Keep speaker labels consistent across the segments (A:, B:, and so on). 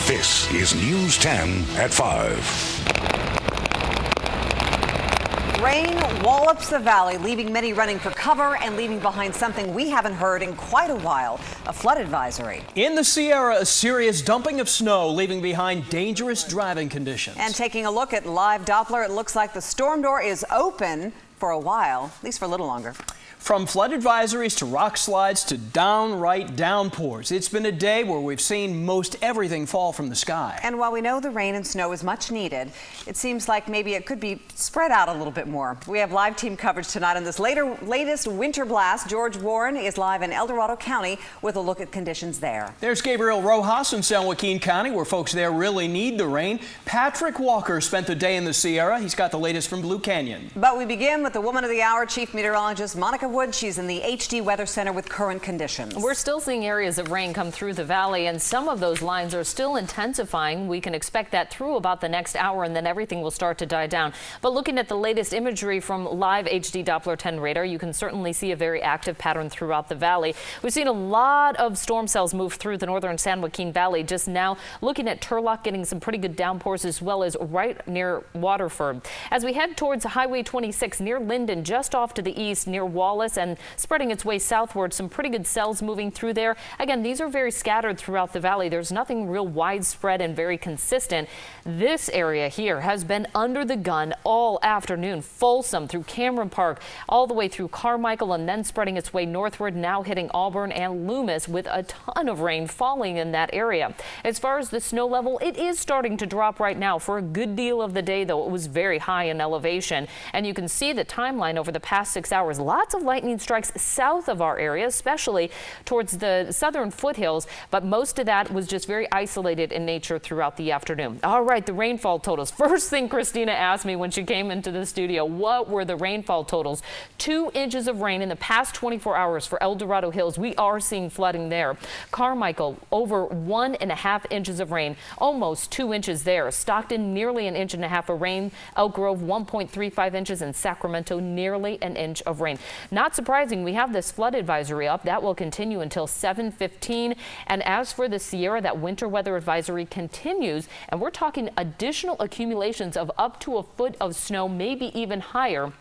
A: This is News 10 at 5.
B: Rain wallops the valley, leaving many running for cover and leaving behind something we haven't heard in quite a while, a flood advisory.
C: In the Sierra, a serious dumping of snow, leaving behind dangerous driving conditions. And
B: taking a look at live Doppler, it looks like the storm door is open for a while, at least for a little longer.
C: From flood advisories to rock slides to downright downpours, it's been a day where we've seen most everything fall from the sky.
B: And while we know the rain and snow is much needed, it seems like maybe it could be spread out a little bit more. We have live team coverage tonight on this latest winter blast. George Warren is live in El Dorado County with a look at conditions there.
C: There's Gabriel Rojas in San Joaquin County, where folks there really need the rain. Patrick Walker spent the day in the Sierra. He's got the latest from Blue Canyon.
B: But we begin with the woman of the hour, Chief Meteorologist Monica Wood. She's in the HD Weather Center with current conditions.
D: We're still seeing areas of rain come through the valley, and some of those lines are still intensifying. We can expect that through about the next hour, and then everything will start to die down. But looking at the latest imagery from live HD Doppler 10 radar, you can certainly see a very active pattern throughout the valley. We've seen a lot of storm cells move through the northern San Joaquin Valley just now. Looking at Turlock getting some pretty good downpours, as well as right near Waterford. As we head towards Highway 26 near Linden, just off to the east near Wallace, and spreading its way southward, some pretty good cells moving through there. Again, these are very scattered throughout the valley. There's nothing real widespread and very consistent. This area here has been under the gun all afternoon. Folsom through Cameron Park, all the way through Carmichael, and then spreading its way northward, now hitting Auburn and Loomis, with a ton of rain falling in that area. As far as the snow level, it is starting to drop right now. For a good deal of the day, though, it was very high in elevation. And you can see the timeline over the past 6 hours. Lots of lightning strikes south of our area, especially towards the southern foothills, but most of that was just very isolated in nature throughout the afternoon. All right, the rainfall totals. First thing Christina asked me when she came into the studio, what were the rainfall totals? 2 inches of rain in the past 24 hours for El Dorado Hills. We are seeing flooding there. Carmichael, over 1.5 inches of rain, almost 2 inches there. Stockton, nearly 1.5 inches of rain. Elk Grove, 1.35 inches, and Sacramento, nearly 1 inch of rain. Not surprising, we have this flood advisory up. That will continue until 7:15. And as for the Sierra, that winter weather advisory continues, and we're talking additional accumulations of up to 1 foot of snow, maybe even higher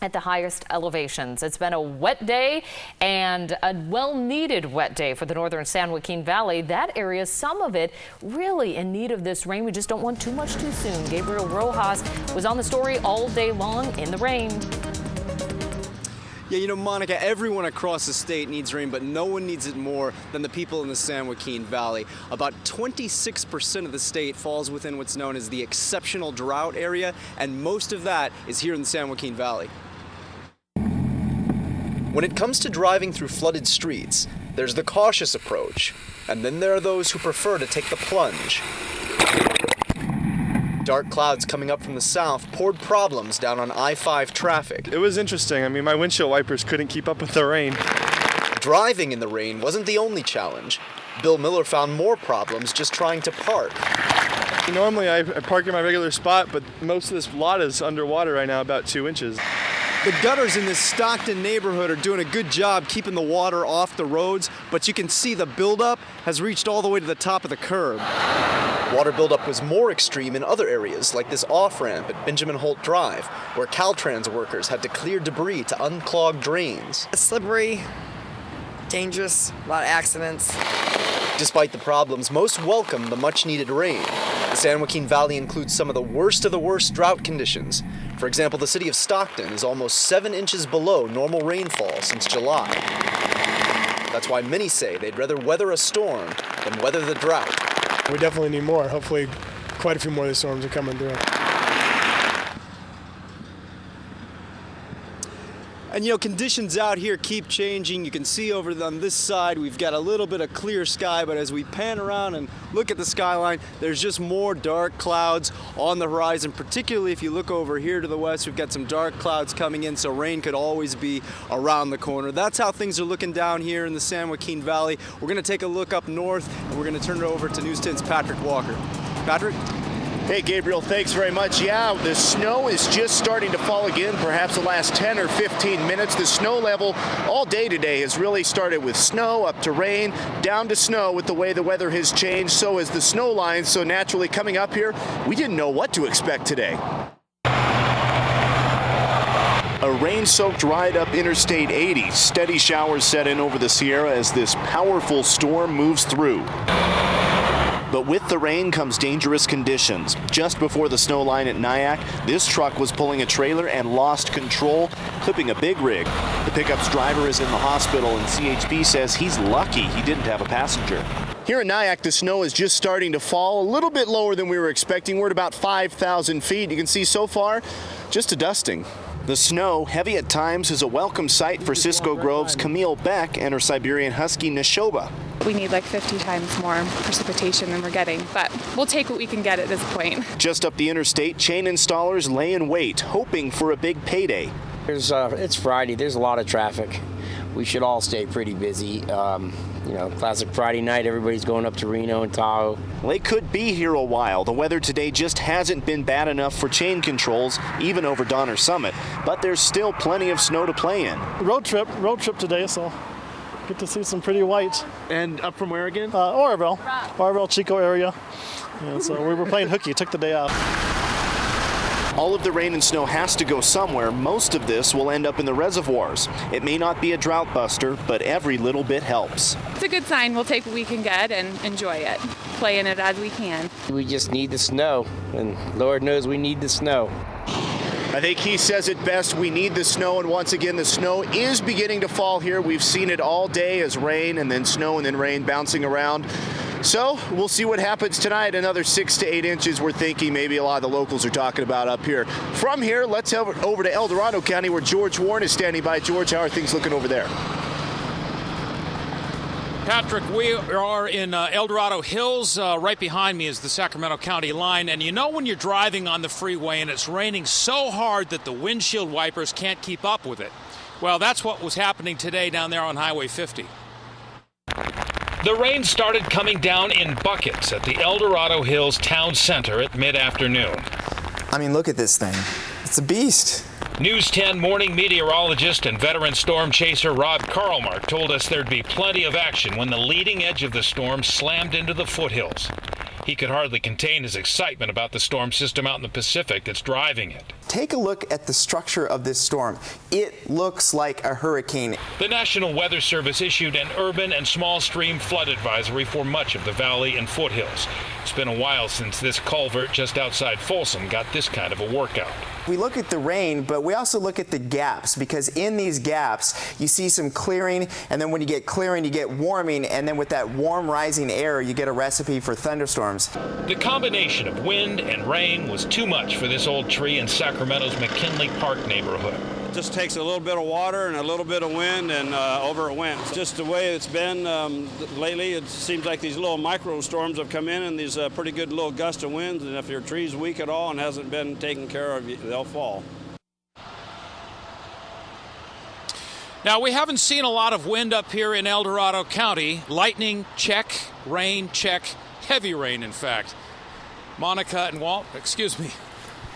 D: at the highest elevations. It's been a wet day, and a well-needed wet day for the northern San Joaquin Valley. That area, some of it really in need of this rain. We just don't want too much too soon. Gabriel Rojas was on the story all day long in the rain.
E: Yeah, you know, Monica, everyone across the state needs rain, but no one needs it more than the people in the San Joaquin Valley. About 26% of the state falls within what's known as the exceptional drought area, and most of that is here in the San Joaquin Valley. When it comes to driving through flooded streets, there's the cautious approach, and then there are those who prefer to take the plunge. Dark clouds coming up from the south poured problems down on I-5 traffic.
F: It was interesting. I mean, my windshield wipers couldn't keep up with the rain.
E: Driving in the rain wasn't the only challenge. Bill Miller found more problems just trying to park.
F: Normally I park in my regular spot, but most of this lot is underwater right now, about 2 inches.
E: The gutters in this Stockton neighborhood are doing a good job keeping the water off the roads, but you can see the buildup has reached all the way to the top of the curb. Water buildup was more extreme in other areas, like this off-ramp at Benjamin Holt Drive, where Caltrans workers had to clear debris to unclog drains.
G: It's slippery, dangerous, a lot of accidents.
E: Despite the problems, most welcome the much-needed rain. The San Joaquin Valley includes some of the worst drought conditions. For example, the city of Stockton is almost 7 inches below normal rainfall since July. That's why many say they'd rather weather a storm than weather the drought.
H: We definitely need more. Hopefully quite a few more of these storms are coming through.
E: And you know, conditions out here keep changing. You can see over on this side, we've got a little bit of clear sky, but as we pan around and look at the skyline, there's just more dark clouds on the horizon, particularly if you look over here to the west, we've got some dark clouds coming in, so rain could always be around the corner. That's how things are looking down here in the San Joaquin Valley. We're gonna take a look up north, and we're gonna turn it over to News 10's Patrick Walker. Patrick?
I: Hey, Gabriel, thanks very much. Yeah, the snow is just starting to fall again, perhaps the last 10 or 15 minutes. The snow level all day today has really started with snow, up to rain, down to snow with the way the weather has changed. So has the snow line. So naturally coming up here, we didn't know what to expect today. A rain-soaked ride up Interstate 80. Steady showers set in over the Sierra as this powerful storm moves through. But with the rain comes dangerous conditions. Just before the snow line at Nyack, this truck was pulling a trailer and lost control, clipping a big rig. The pickup's driver is in the hospital, and CHP says he's lucky he didn't have a passenger. Here in Nyack, the snow is just starting to fall, a little bit lower than we were expecting. We're at about 5,000 feet. You can see so far, just a dusting. The snow, heavy at times, is a welcome sight for Cisco Grove's Camille Beck and her Siberian Husky Neshoba.
J: We need like 50 times more precipitation than we're getting, but we'll take what we can get at this point.
I: Just up the interstate, chain installers lay in wait, hoping for a big payday.
K: It's Friday. There's a lot of traffic. We should all stay pretty busy. Classic Friday night, everybody's going up to Reno and Tahoe.
I: They could be here a while. The weather today just hasn't been bad enough for chain controls, even over Donner Summit. But there's still plenty of snow to play in.
L: Road trip today, so get to see some pretty white.
I: And up from where again?
L: Oroville, Chico area. And so we were playing hooky, took the day off.
I: All of the rain and snow has to go somewhere. Most of this will end up in the reservoirs. It may not be a drought buster, but every little bit helps.
J: It's a good sign. We'll take what we can get and enjoy it, play in it as we can.
K: We just need the snow, and Lord knows we need the snow.
I: I think he says it best. We need the snow, and once again, the snow is beginning to fall here. We've seen it all day as rain and then snow and then rain bouncing around. So we'll see what happens tonight. Another 6 to 8 inches we're thinking maybe a lot of the locals are talking about up here. From here, let's head over to El Dorado County where George Warren is standing by. George, how are things looking over there?
M: Patrick, we are in El Dorado Hills. Right behind me is the Sacramento County line. And you know when you're driving on the freeway and it's raining so hard that the windshield wipers can't keep up with it? Well, that's what was happening today down there on Highway 50.
N: The rain started coming down in buckets at the El Dorado Hills Town Center at mid-afternoon.
O: I mean, look at this thing. It's a beast.
N: News 10 morning meteorologist and veteran storm chaser Rod Karlmark told us there'd be plenty of action when the leading edge of the storm slammed into the foothills. He could hardly contain his excitement about the storm system out in the Pacific that's driving it.
O: Take a look at the structure of this storm. It looks like a hurricane.
N: The National Weather Service issued an urban and small stream flood advisory for much of the valley and foothills. It's been a while since this culvert just outside Folsom got this kind of a workout.
O: We look at the rain, but we also look at the gaps, because in these gaps, you see some clearing, and then when you get clearing, you get warming, and then with that warm rising air, you get a recipe for thunderstorms.
N: The combination of wind and rain was too much for this old tree in Sacramento's McKinley Park neighborhood.
P: It just takes a little bit of water and a little bit of wind, and over it went. Just the way it's been lately, it seems like these little micro storms have come in, and these pretty good little gust of winds, and if your tree's weak at all and hasn't been taken care of, they'll fall.
M: Now, we haven't seen a lot of wind up here in El Dorado County. Lightning, check. Rain, check. Heavy rain, in fact. Monica and Walt, excuse me.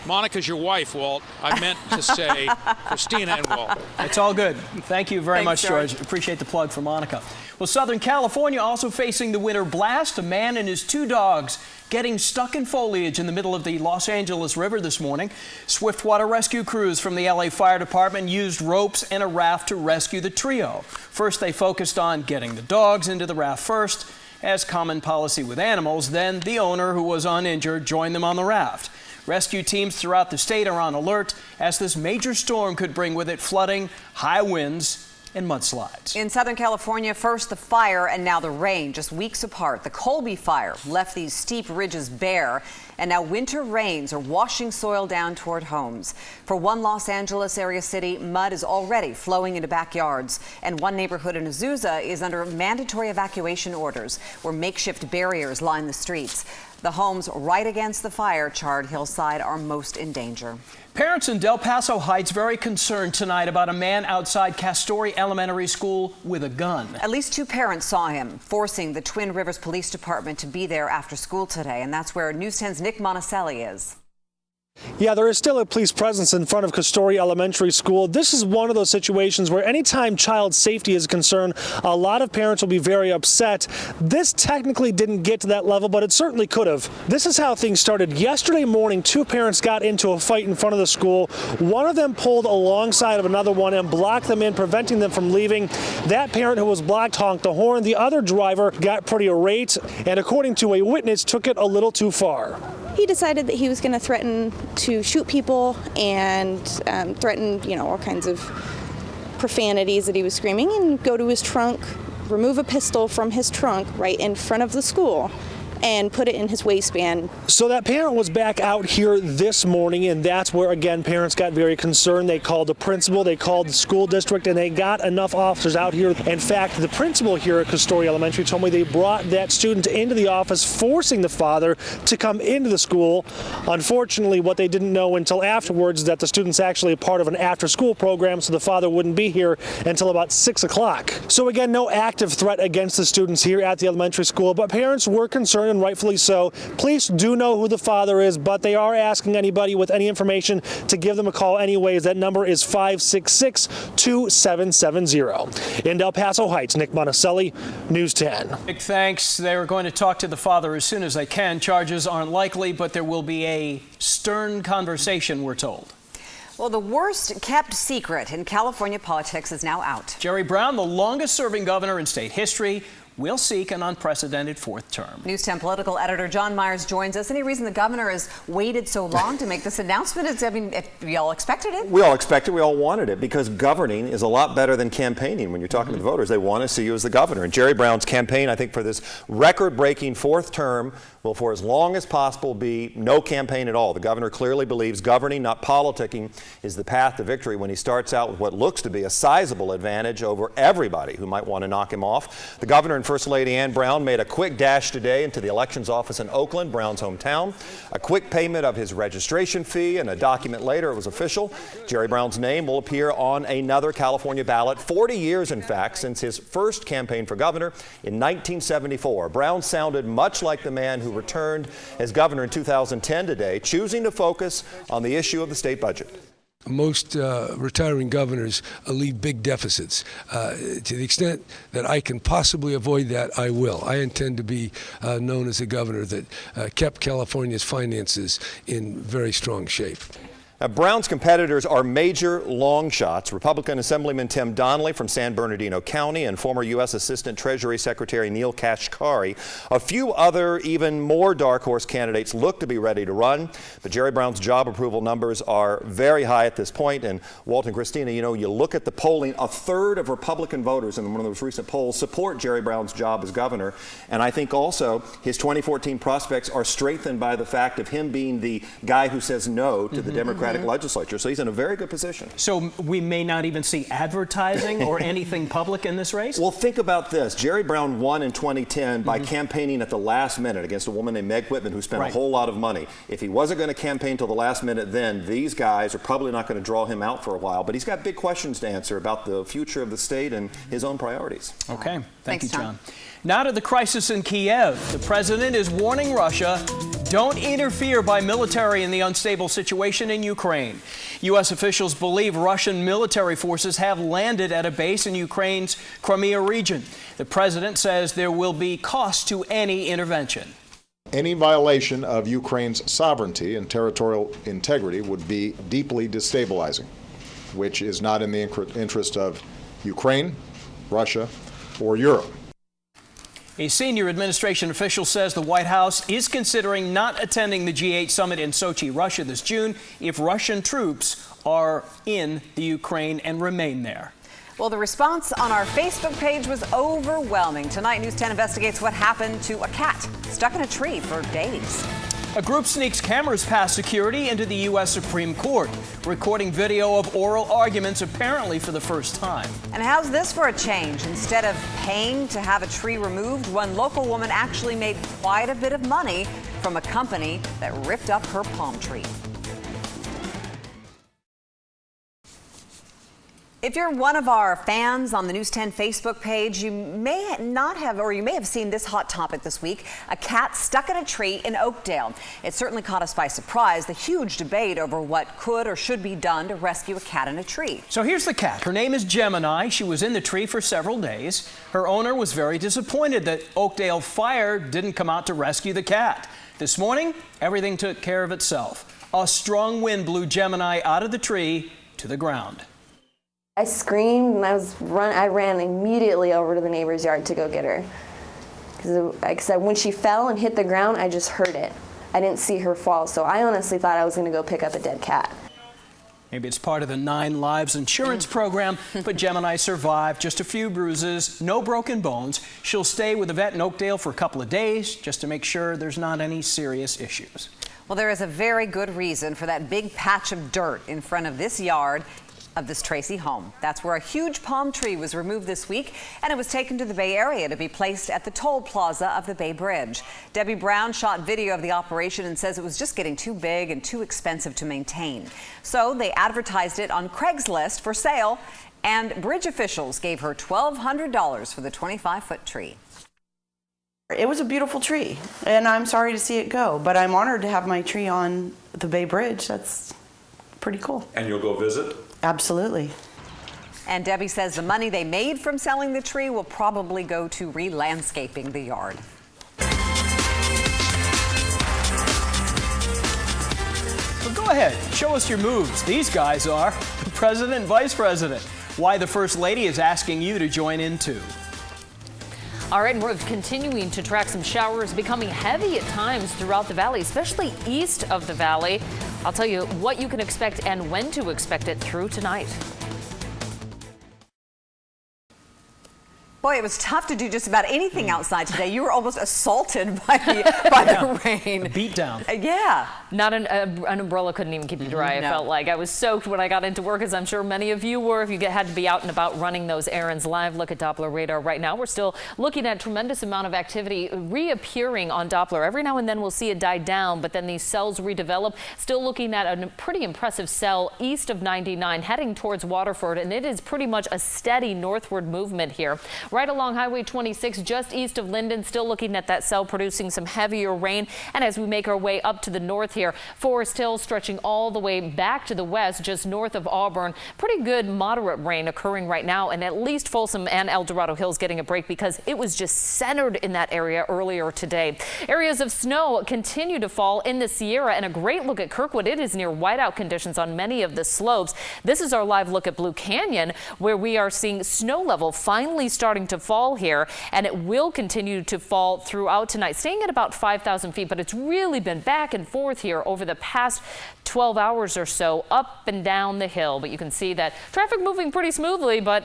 M: Monica's your wife, Walt. I meant to say Christina and Walt.
C: It's all good. Thank you very much,
B: George.
C: Appreciate the plug for Monica. Well, Southern California also facing the winter blast. A man and his 2 dogs getting stuck in foliage in the middle of the Los Angeles River this morning. Swiftwater rescue crews from the LA Fire Department used ropes and a raft to rescue the trio. First, they focused on getting the dogs into the raft first, as common policy with animals. Then the owner, who was uninjured, joined them on the raft. Rescue teams throughout the state are on alert as this major storm could bring with it flooding, high winds, and mudslides.
B: In Southern California, first the fire and now the rain, just weeks apart. The Colby fire left these steep ridges bare, and now winter rains are washing soil down toward homes. For one Los Angeles area city, mud is already flowing into backyards, and one neighborhood in Azusa is under mandatory evacuation orders where makeshift barriers line the streets. The homes right against the fire-charred hillside are most in danger.
C: Parents in Del Paso Heights very concerned tonight about a man outside Castoria Elementary School with a gun.
B: At least 2 parents saw him, forcing the Twin Rivers Police Department to be there after school today. And that's where News 10's Nick Monticelli is.
Q: Yeah, there is still a police presence in front of Castoria Elementary School. This is one of those situations where anytime child safety is concerned, a lot of parents will be very upset. This technically didn't get to that level, but it certainly could have. This is how things started. Yesterday morning, 2 parents got into a fight in front of the school. One of them pulled alongside of another one and blocked them in, preventing them from leaving. That parent who was blocked honked the horn. The other driver got pretty irate and, according to a witness, took it a little too far.
R: He decided that he was going to threaten to shoot people and threaten, all kinds of profanities that he was screaming, and go to his trunk, remove a pistol from his trunk right in front of the school and put it in his waistband.
Q: So that parent was back out here this morning, and that's where, again, parents got very concerned. They called the principal, they called the school district, and they got enough officers out here. In fact, the principal here at Castoria Elementary told me they brought that student into the office, forcing the father to come into the school. Unfortunately, what they didn't know until afterwards is that the student's actually a part of an after-school program, so the father wouldn't be here until about 6 o'clock. So again, no active threat against the students here at the elementary school, but parents were concerned, and rightfully so. Police do know who the father is, but they are asking anybody with any information to give them a call anyways. That number is 566-2770. In Del Paso Heights, Nick Monticelli, News 10.
C: Big thanks. They're going to talk to the father as soon as they can. Charges aren't likely, but there will be a stern conversation, we're told.
B: Well, the worst kept secret in California politics is now out.
C: Jerry Brown, the longest serving governor in state history, will seek an unprecedented 4th term.
B: News 10 political editor John Myers joins us. Any reason the governor has waited so long to make this announcement? If we all expected it.
S: We all expected, we all wanted it, because governing is a lot better than campaigning. When you're talking to the voters, they want to see you as the governor. And Jerry Brown's campaign, I think, for this record-breaking 4th term will, for as long as possible, be no campaign at all. The governor clearly believes governing, not politicking, is the path to victory when he starts out with what looks to be a sizable advantage over everybody who might want to knock him off. The governor and First Lady Ann Brown made a quick dash today into the elections office in Oakland, Brown's hometown. A quick payment of his registration fee, and a document later it was official. Jerry Brown's name will appear on another California ballot, 40 years, in fact, since his first campaign for governor in 1974. Brown sounded much like the man who returned as governor in 2010 today, choosing to focus on the issue of the state budget.
T: Most retiring governors leave big deficits. To the extent that I can possibly avoid that, I will. I intend to be known as a governor that kept California's finances in very strong shape.
S: Now, Brown's competitors are major long shots. Republican Assemblyman Tim Donnelly from San Bernardino County and former U.S. Assistant Treasury Secretary Neil Kashkari. A few other, even more dark horse candidates look to be ready to run, but Jerry Brown's job approval numbers are very high at this point. And Walt and Christina, you look at the polling, a third of Republican voters in one of those recent polls support Jerry Brown's job as governor. And I think also his 2014 prospects are strengthened by the fact of him being the guy who says no to the Democratic legislature. So he's in a very good position.
C: So we may not even see advertising or anything public in this race?
S: Well, think about this. Jerry Brown won in 2010 by campaigning at the last minute against a woman named Meg Whitman, who spent a whole lot of money. If he wasn't going to campaign till the last minute, then these guys are probably not going to draw him out for a while. But he's got big questions to answer about the future of the state and his own priorities.
C: Okay. Thank you, John.
B: Tom.
C: Now to the crisis in Kiev. The president is warning Russia, don't interfere by military in the unstable situation in Ukraine. U.S. officials believe Russian military forces have landed at a base in Ukraine's Crimea region. The president says there will be cost to any intervention.
U: Any violation of Ukraine's sovereignty and territorial integrity would be deeply destabilizing, which is not in the interest of Ukraine, Russia, or Europe.
C: A senior administration official says the White House is considering not attending the G8 summit in Sochi, Russia this June if Russian troops are in the Ukraine and remain there.
B: Well, the response on our Facebook page was overwhelming. Tonight, News 10 investigates what happened to a cat stuck in a tree for days.
C: A group sneaks cameras past security into the U.S. Supreme Court, recording video of oral arguments apparently for the first time.
B: And how's this for a change? Instead of paying to have a tree removed, one local woman actually made quite a bit of money from a company that ripped up her palm tree. If you're one of our fans on the News 10 Facebook page, you may not have, or you may have seen this hot topic this week, a cat stuck in a tree in Oakdale. It certainly caught us by surprise, the huge debate over what could or should be done to rescue a cat in a tree.
C: So here's the cat. Her name is Gemini. She was in the tree for several days. Her owner was very disappointed that Oakdale Fire didn't come out to rescue the cat. This morning, everything took care of itself. A strong wind blew Gemini out of the tree to the ground.
A: I screamed and I ran immediately over to the neighbor's yard to go get her. Because when she fell and hit the ground, I just heard it. I didn't see her fall, so I honestly thought I was going to go pick up a dead cat.
C: Maybe it's part of the 9 Lives insurance program, but Gemini survived. Just a few bruises, no broken bones. She'll stay with the vet in Oakdale for a couple of days just to make sure there's not any serious issues.
B: Well, there is a very good reason for that big patch of dirt in front of this yard of this Tracy home. That's where a huge palm tree was removed this week, and it was taken to the Bay Area to be placed at the toll plaza of the Bay Bridge. Debbie Brown shot video of the operation and says it was just getting too big and too expensive to maintain. So they advertised it on Craigslist for sale, and bridge officials gave her $1,200 for the 25-foot tree.
V: It was a beautiful tree, and I'm sorry to see it go, but I'm honored to have my tree on the Bay Bridge. That's pretty cool.
W: And you'll go visit?
V: Absolutely.
B: And Debbie says the money they made from selling the tree will probably go to re-landscaping the yard.
C: Well, go ahead, show us your moves. These guys are the president and vice president. Why the First Lady is asking you to join in too.
D: All right, and we're continuing to track some showers becoming heavy at times throughout the valley, especially east of the valley. I'll tell you what you can expect and when to expect it through tonight.
B: Boy, it was tough to do just about anything outside today. You were almost assaulted by the rain.
C: A beat down.
B: Yeah.
D: Not an umbrella couldn't even keep you dry.
B: No.
D: I felt like I was soaked when I got into work, as I'm sure many of you were if you had to be out and about running those errands. Live look at Doppler radar right now. We're still looking at a tremendous amount of activity reappearing on Doppler. Every now and then we'll see it die down, but then these cells redevelop. Still looking at a pretty impressive cell east of 99 heading towards Waterford, and it is pretty much a steady northward movement here. Right along Highway 26, just east of Linden, still looking at that cell producing some heavier rain. And as we make our way up to the north here, Forest Hill stretching all the way back to the west, just north of Auburn. Pretty good moderate rain occurring right now, and at least Folsom and El Dorado Hills getting a break because it was just centered in that area earlier today. Areas of snow continue to fall in the Sierra, and a great look at Kirkwood. It is near whiteout conditions on many of the slopes. This is our live look at Blue Canyon, where we are seeing snow level finally starting to fall here, and it will continue to fall throughout tonight, staying at about 5,000 feet, but it's really been back and forth here over the past 12 hours or so, up and down the hill. But you can see that traffic moving pretty smoothly, but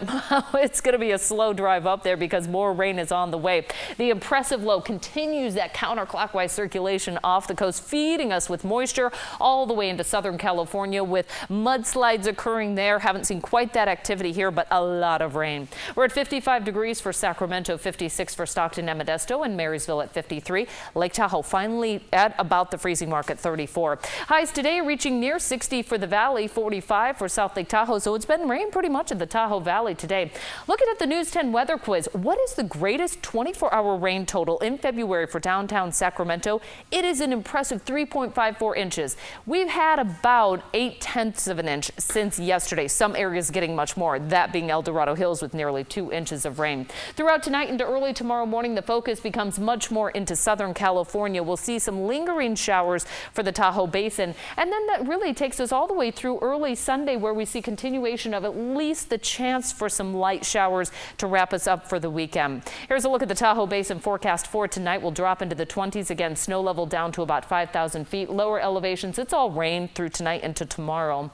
D: it's going to be a slow drive up there because more rain is on the way. The impressive low continues that counterclockwise circulation off the coast, feeding us with moisture all the way into Southern California with mudslides occurring there. Haven't seen quite that activity here, but a lot of rain. We're at 55 degrees for Sacramento, 56 for Stockton and Modesto, and Marysville at 53. Lake Tahoe finally at about the freezing mark at 34. Highs today reaching near 60 for the valley, 45 for South Lake Tahoe. So it's been rain pretty much in the Tahoe Valley today. Looking at the News 10 weather quiz, what is the greatest 24-hour rain total in February for downtown Sacramento? It is an impressive 3.54 inches. We've had about 0.8 of an inch since yesterday. Some areas getting much more, that being El Dorado Hills with nearly 2 inches of rain. Throughout tonight into early tomorrow morning, the focus becomes much more into Southern California. We'll see some lingering showers for the Tahoe Basin, and then that really takes us all the way through early Sunday, where we see continuation of at least the chance for some light showers to wrap us up for the weekend. Here's a look at the Tahoe Basin forecast for tonight. We'll drop into the 20s again, snow level down to about 5,000 feet. Lower elevations, it's all rain through tonight into tomorrow.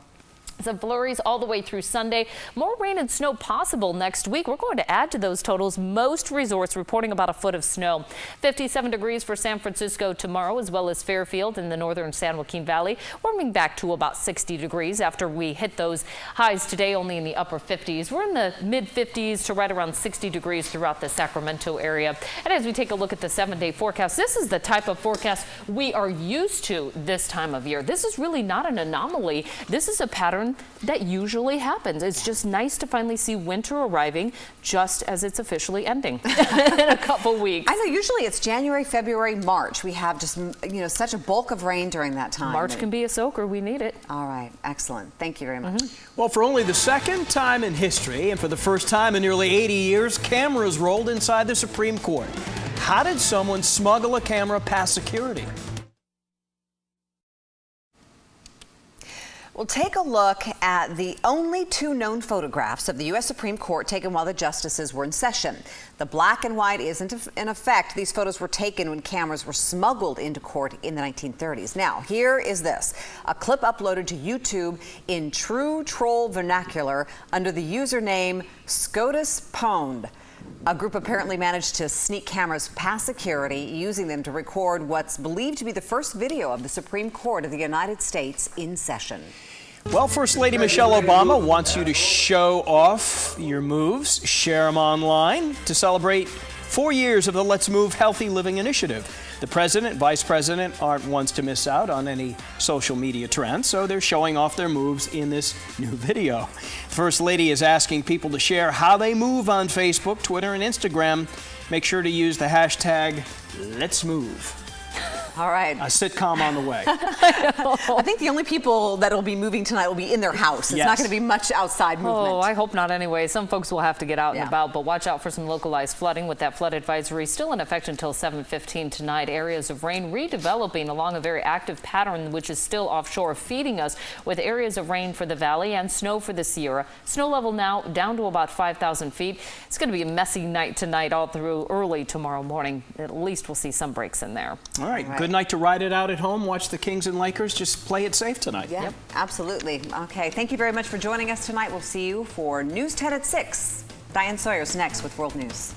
D: Some flurries all the way through Sunday. More rain and snow possible next week. We're going to add to those totals. Most resorts reporting about a foot of snow. 57 degrees for San Francisco tomorrow, as well as Fairfield in the northern San Joaquin Valley. Warming back to about 60 degrees after we hit those highs today, only in the upper 50s. We're in the mid 50s to right around 60 degrees throughout the Sacramento area. And as we take a look at the 7-day forecast, this is the type of forecast we are used to this time of year. This is really not an anomaly. This is a pattern that usually happens. It's just nice to finally see winter arriving just as it's officially ending in a couple weeks.
B: I know usually it's January, February, March. We have just, such a bulk of rain during that time.
D: March can be a soaker. We need it.
B: All right. Excellent. Thank you very much.
C: Well, for only the second time in history and for the first time in nearly 80 years, cameras rolled inside the Supreme Court. How did someone smuggle a camera past security?
B: We'll take a look at the only 2 known photographs of the U.S. Supreme Court taken while the justices were in session. The black and white isn't in effect. These photos were taken when cameras were smuggled into court in the 1930s. Now, here is this, a clip uploaded to YouTube in true troll vernacular under the username SCOTUS Pwned. A group apparently managed to sneak cameras past security, using them to record what's believed to be the first video of the Supreme Court of the United States in session.
C: Well, First Lady Michelle Obama wants you to show off your moves, share them online to celebrate 4 years of the Let's Move Healthy Living initiative. The president, vice president aren't ones to miss out on any social media trends, so they're showing off their moves in this new video. First Lady is asking people to share how they move on Facebook, Twitter, and Instagram. Make sure to use the hashtag Let's Move.
B: All right.
C: A sitcom on the way.
B: I think the only people that will be moving tonight will be in their house. It's not going to be much outside movement.
D: Oh, I hope not anyway. Some folks will have to get out and about, but watch out for some localized flooding with that flood advisory still in effect until 7:15 tonight. Areas of rain redeveloping along a very active pattern, which is still offshore, feeding us with areas of rain for the valley and snow for the Sierra. Snow level now down to about 5,000 feet. It's going to be a messy night tonight all through early tomorrow morning. At least we'll see some breaks in there.
C: All right. Good night to ride it out at home. Watch the Kings and Lakers. Just play it safe tonight.
B: Yeah, absolutely. Okay, thank you very much for joining us tonight. We'll see you for News 10 at 6. Diane Sawyer's next with World News.